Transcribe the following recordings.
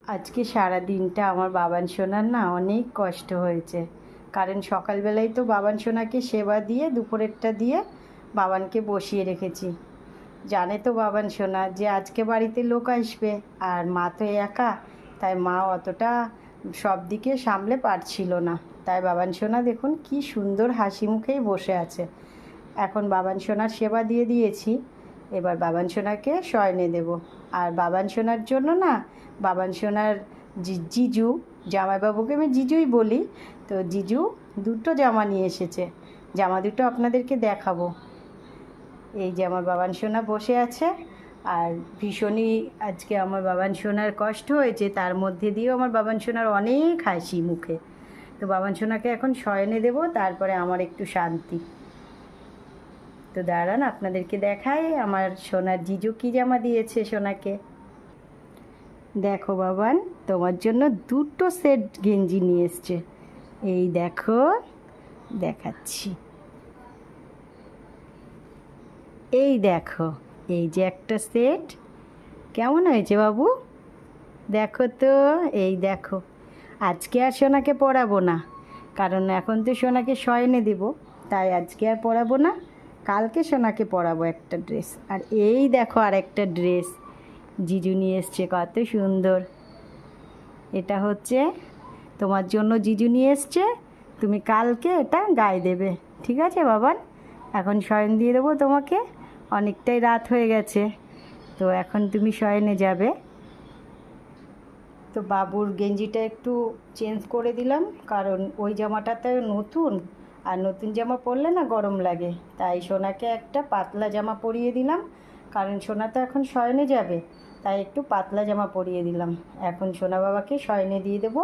আজকে সারা দিনটা আমার বাবান সোনার না অনেক কষ্ট হয়েছে। কারণ সকালবেলায় তো বাবান সোনাকে সেবা দিয়ে দুপুরেরটা দিয়ে বাবানকে বসিয়ে রেখেছি। জানে তো বাবান সোনা যে আজকে বাড়িতে লোক আসবে, আর মা তো একা, তাই মা অতটা সব দিকে সামলে পারছিল না। তাই বাবান সোনা দেখুন কি সুন্দর হাসি মুখেই বসে আছে। এখন বাবান সোনার সেবা দিয়ে দিয়েছি, এবার বাবান সোনাকে শয়নে দেব। আর বাবান সোনার জন্য না, বাবান সোনার জিজু, জামাইবাবুকে আমি জিজুই বলি, তো জিজু দুটো জামা নিয়ে এসেছে। জামা দুটো আপনাদেরকে দেখাবো। এই যে আমার বাবান সোনা বসে আছে, আর ভীষণই আজকে আমার বাবান সোনার কষ্ট হয়েছে, তার মধ্যে দিয়েও আমার বাবান সোনার অনেক হাসি মুখে। তো বাবান সোনাকে এখন শয়নে দেব, তারপরে আমার একটু শান্তি। তো দাঁড়ান আপনাদেরকে দেখাই আমার সোনার জিজু কী জামা দিয়েছে সোনাকে। দেখো বাবান, তোমার জন্য দুটো সেট গেঞ্জি নিয়ে এসছে। এই দেখো, দেখাচ্ছি। এই দেখো, এই যে একটা সেট। কেমন হয়েছে বাবু? দেখো তো, এই দেখো। আজকে আর সোনাকে পরাবো না, কারণ এখন তো সোনাকে শয়নে দেব, তাই আজকে আর পরাবো না। কালকে সোনাকে পরাবো একটা ড্রেস। আর এই দেখো আর একটা ড্রেস জিজু নিয়ে এসছে, কত সুন্দর। এটা হচ্ছে তোমার জন্য জিজু নিয়ে এসছে, তুমি কালকে এটা গায়ে দেবে, ঠিক আছে বাবান? এখন শয়ন দিয়ে দেবো তোমাকে, অনেকটাই রাত হয়ে গেছে, তো এখন তুমি শয়নে যাবে। তো বাবুর গেঞ্জিটা একটু চেঞ্জ করে দিলাম, কারণ ওই জামাটাতে নতুন, আর নতুন জামা পরলে না গরম লাগে, তাই সোনাকে একটা পাতলা জামা পরিয়ে দিলাম। কারণ সোনা তো এখন শয়নে যাবে, তাই একটু পাতলা জামা পরিয়ে দিলাম। এখন সোনা বাবাকে শয়নে দিয়ে দেবো,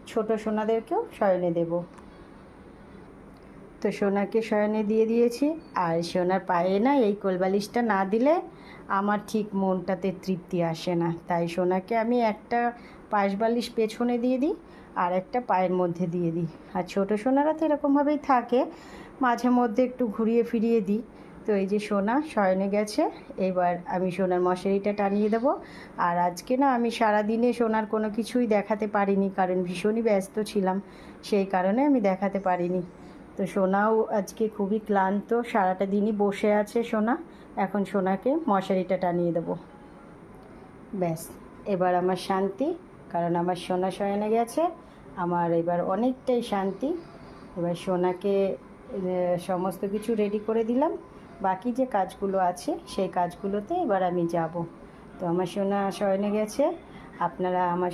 ছোটো সোনাদেরকেও শয়নে দেব। তো সোনাকে শয়নে দিয়ে দিয়েছি, আর সোনার পায়ে না এই কোলবালিশটা না দিলে আমার ঠিক মনটাতে তৃপ্তি আসে না, তাই সোনাকে আমি একটা পাশ বালিশ পেছনে দিয়ে দিই, আর একটা পায়ের মধ্যে দিয়ে দিই। আর ছোটো সোনারা তো এরকমভাবেই থাকে, মাঝে মধ্যে একটু ঘুরিয়ে ফিরিয়ে দিই। তো এই যে সোনা শয়নে গেছে, এবার আমি সোনার মশারিটা টানিয়ে দেবো। আর আজকে না আমি সারাদিনে সোনার কোনো কিছুই দেখাতে পারিনি, কারণ ভীষণই ব্যস্ত ছিলাম, সেই কারণে আমি দেখাতে পারিনি। তো সোনাও আজকে খুবই ক্লান্ত, সারাটা দিনই বসে আছে সোনা। এখন সোনাকে মশারিটা টানিয়ে দেবো, ব্যাস। এবার আমার শান্তি, কারণ আমার সোনা শয়নে গেছে, আমার এবার অনেকটাই শান্তি। এবার সোনাকে সমস্ত কিছু রেডি করে দিলাম, বাকি যে কাজগুলো আছে সেই কাজগুলোতে এবার আমি যাব। তো আমার সোনা শয়নে গেছে, আপনারা আমার